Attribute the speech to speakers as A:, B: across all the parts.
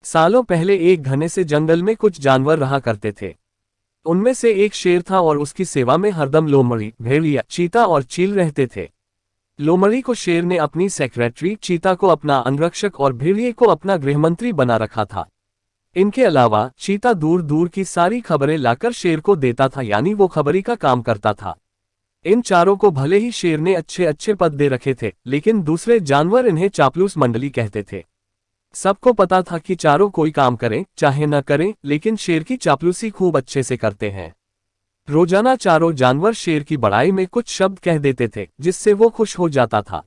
A: सालों पहले एक घने से जंगल में कुछ जानवर रहा करते थे। उनमें से एक शेर था और उसकी सेवा में हरदम लोमड़ी, भेड़िया, चीता और चील रहते थे। लोमड़ी को शेर ने अपनी सेक्रेटरी, चीता को अपना अंगरक्षक और भेड़िए को अपना गृहमंत्री बना रखा था। इनके अलावा चीता दूर दूर की सारी खबरें लाकर शेर को देता था, यानी वो खबरी का काम करता था। इन चारों को भले ही शेर ने अच्छे अच्छे पद दे रखे थे, लेकिन दूसरे जानवर इन्हें चापलूस मंडली कहते थे। सबको पता था कि चारों कोई काम करें चाहे न करें, लेकिन शेर की चापलूसी खूब अच्छे से करते हैं। रोजाना चारों जानवर शेर की बड़ाई में कुछ शब्द कह देते थे, जिससे वो खुश हो जाता था।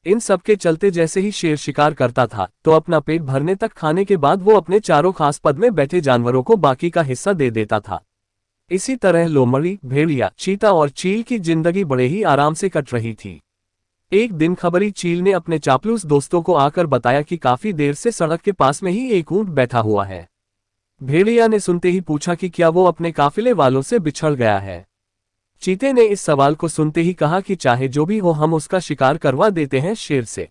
A: इन सब के चलते जैसे ही शेर शिकार करता था तो अपना पेट भरने तक खाने के बाद वो अपने चारों खास पद में बैठे जानवरों को बाकी का हिस्सा दे देता था। इसी तरह लोमड़ी, भेड़िया, चीता और चील की जिंदगी बड़े ही आराम से कट रही थी। एक दिन खबरी चील ने अपने चापलूस दोस्तों को आकर बताया कि काफी देर से सड़क के पास में ही एक ऊंट बैठा हुआ है। भेड़िया ने सुनते ही पूछा कि क्या वो अपने काफिले वालों से बिछड़ गया है। चीते ने इस सवाल को सुनते ही कहा कि चाहे जो भी हो, हम उसका शिकार करवा देते हैं शेर से।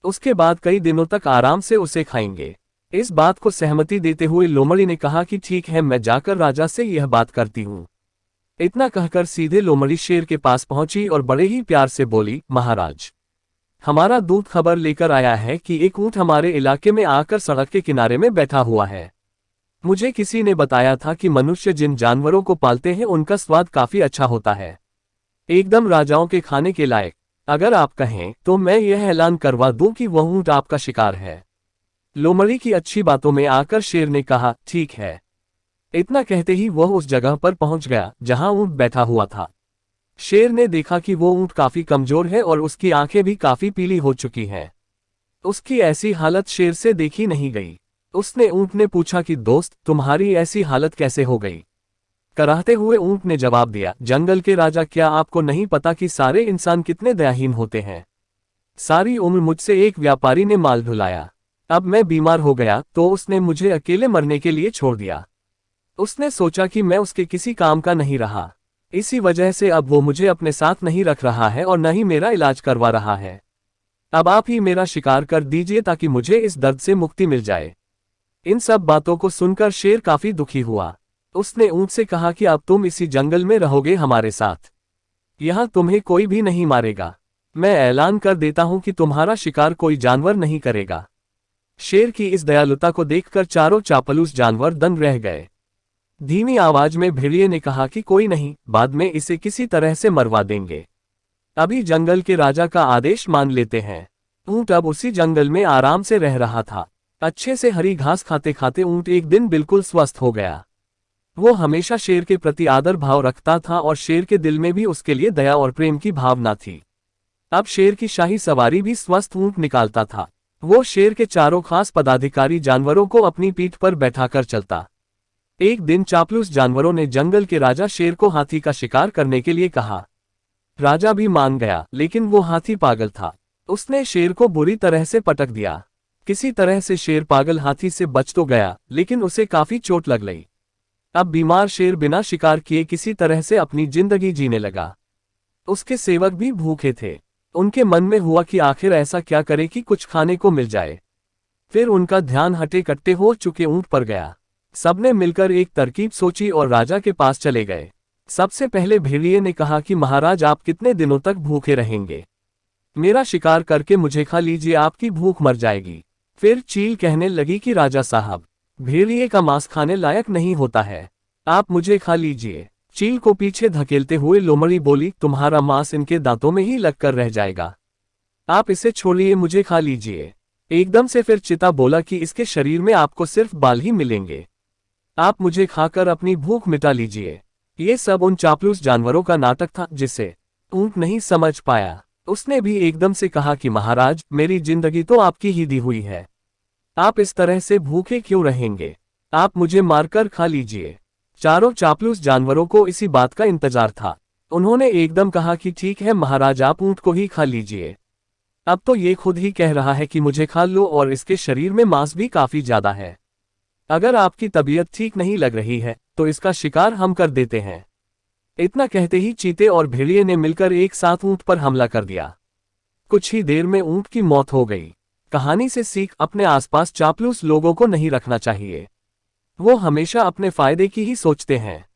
A: उसके बाद कई दिनों तक आराम से उसे खाएंगे। इस बात को सहमति देते हुए लोमड़ी ने कहा कि ठीक है, मैं जाकर राजा से यह बात करती हूँ। इतना कहकर सीधे लोमड़ी शेर के पास पहुंची और बड़े ही प्यार से बोली, महाराज, हमारा दूत खबर लेकर आया है कि एक ऊंट हमारे इलाके में आकर सड़क के किनारे में बैठा हुआ है। मुझे किसी ने बताया था कि मनुष्य जिन जानवरों को पालते हैं उनका स्वाद काफी अच्छा होता है, एकदम राजाओं के खाने के लायक। अगर आप कहें तो मैं यह ऐलान करवा दूं कि वह ऊंट आपका शिकार है। लोमड़ी की अच्छी बातों में आकर शेर ने कहा, ठीक है। इतना कहते ही वह उस जगह पर पहुंच गया जहां ऊंट बैठा हुआ था। शेर ने देखा कि वो ऊंट काफी कमजोर है और उसकी आंखें भी काफी पीली हो चुकी हैं। उसकी ऐसी हालत शेर से देखी नहीं गई। उसने ऊंट ने पूछा कि दोस्त, तुम्हारी ऐसी हालत कैसे हो गई? कराहते हुए ऊंट ने जवाब दिया, जंगल के राजा, क्या आपको नहीं पता कि सारे इंसान कितने दयाहीन होते हैं? सारी उम्र मुझसे एक व्यापारी ने माल ढुलाया। अब मैं बीमार हो गया तो उसने मुझे अकेले मरने के लिए छोड़ दिया। उसने सोचा कि मैं उसके किसी काम का नहीं रहा, इसी वजह से अब वो मुझे अपने साथ नहीं रख रहा है और न ही मेरा इलाज करवा रहा है। अब आप ही मेरा शिकार कर दीजिए ताकि मुझे इस दर्द से मुक्ति मिल जाए। इन सब बातों को सुनकर शेर काफी दुखी हुआ। उसने ऊंट से कहा कि अब तुम इसी जंगल में रहोगे हमारे साथ। यहां तुम्हें कोई भी नहीं मारेगा। मैं ऐलान कर देता हूं कि तुम्हारा शिकार कोई जानवर नहीं करेगा। शेर की इस दयालुता को देखकर चारों चापलूस जानवर दंग रह गए। धीमी आवाज में भेड़िए ने कहा कि कोई नहीं, बाद में इसे किसी तरह से मरवा देंगे। अभी जंगल के राजा का आदेश मान लेते हैं। ऊंट अब उसी जंगल में आराम से रह रहा था। अच्छे से हरी घास खाते खाते ऊंट एक दिन बिल्कुल स्वस्थ हो गया। वो हमेशा शेर के प्रति आदर भाव रखता था और शेर के दिल में भी उसके लिए दया और प्रेम की भावना थी। अब शेर की शाही सवारी भी स्वस्थ ऊंट निकालता था। वो शेर के चारों खास पदाधिकारी जानवरों को अपनी पीठ पर बैठाकर चलता। एक दिन चापलूस जानवरों ने जंगल के राजा शेर को हाथी का शिकार करने के लिए कहा। राजा भी मान गया, लेकिन वो हाथी पागल था। उसने शेर को बुरी तरह से पटक दिया। किसी तरह से शेर पागल हाथी से बच तो गया, लेकिन उसे काफी चोट लग गई। अब बीमार शेर बिना शिकार किए किसी तरह से अपनी जिंदगी जीने लगा। उसके सेवक भी भूखे थे। उनके मन में हुआ कि आखिर ऐसा क्या करे कि कुछ खाने को मिल जाए। फिर उनका ध्यान हटे कट्टे हो चुके ऊंट पर गया। सबने मिलकर एक तरकीब सोची और राजा के पास चले गए। सबसे पहले भेड़िए ने कहा कि महाराज, आप कितने दिनों तक भूखे रहेंगे? मेरा शिकार करके मुझे खा लीजिए, आपकी भूख मर जाएगी। फिर चील कहने लगी कि राजा साहब, भेड़िए का मांस खाने लायक नहीं होता है, आप मुझे खा लीजिए। चील को पीछे धकेलते हुए लोमड़ी बोली, तुम्हारा मांस इनके दांतों में ही लगकर रह जाएगा, आप इसे छोड़िए, मुझे खा लीजिए। एकदम से फिर चीता बोला कि इसके शरीर में आपको सिर्फ बाल ही मिलेंगे, आप मुझे खाकर अपनी भूख मिटा लीजिए। ये सब उन चापलूस जानवरों का नाटक था जिसे ऊंट नहीं समझ पाया। उसने भी एकदम से कहा कि महाराज, मेरी जिंदगी तो आपकी ही दी हुई है, आप इस तरह से भूखे क्यों रहेंगे? आप मुझे मारकर खा लीजिए। चारों चापलूस जानवरों को इसी बात का इंतजार था। उन्होंने एकदम कहा कि ठीक है महाराज, आप ऊंट को ही खा लीजिए। अब तो ये खुद ही कह रहा है कि मुझे खा लो और इसके शरीर में मांस भी काफी ज्यादा है। अगर आपकी तबीयत ठीक नहीं लग रही है तो इसका शिकार हम कर देते हैं। इतना कहते ही चीते और भेड़िए ने मिलकर एक साथ ऊंट पर हमला कर दिया। कुछ ही देर में ऊंट की मौत हो गई। कहानी से सीख, अपने आसपास चापलूस लोगों को नहीं रखना चाहिए। वो हमेशा अपने फायदे की ही सोचते हैं।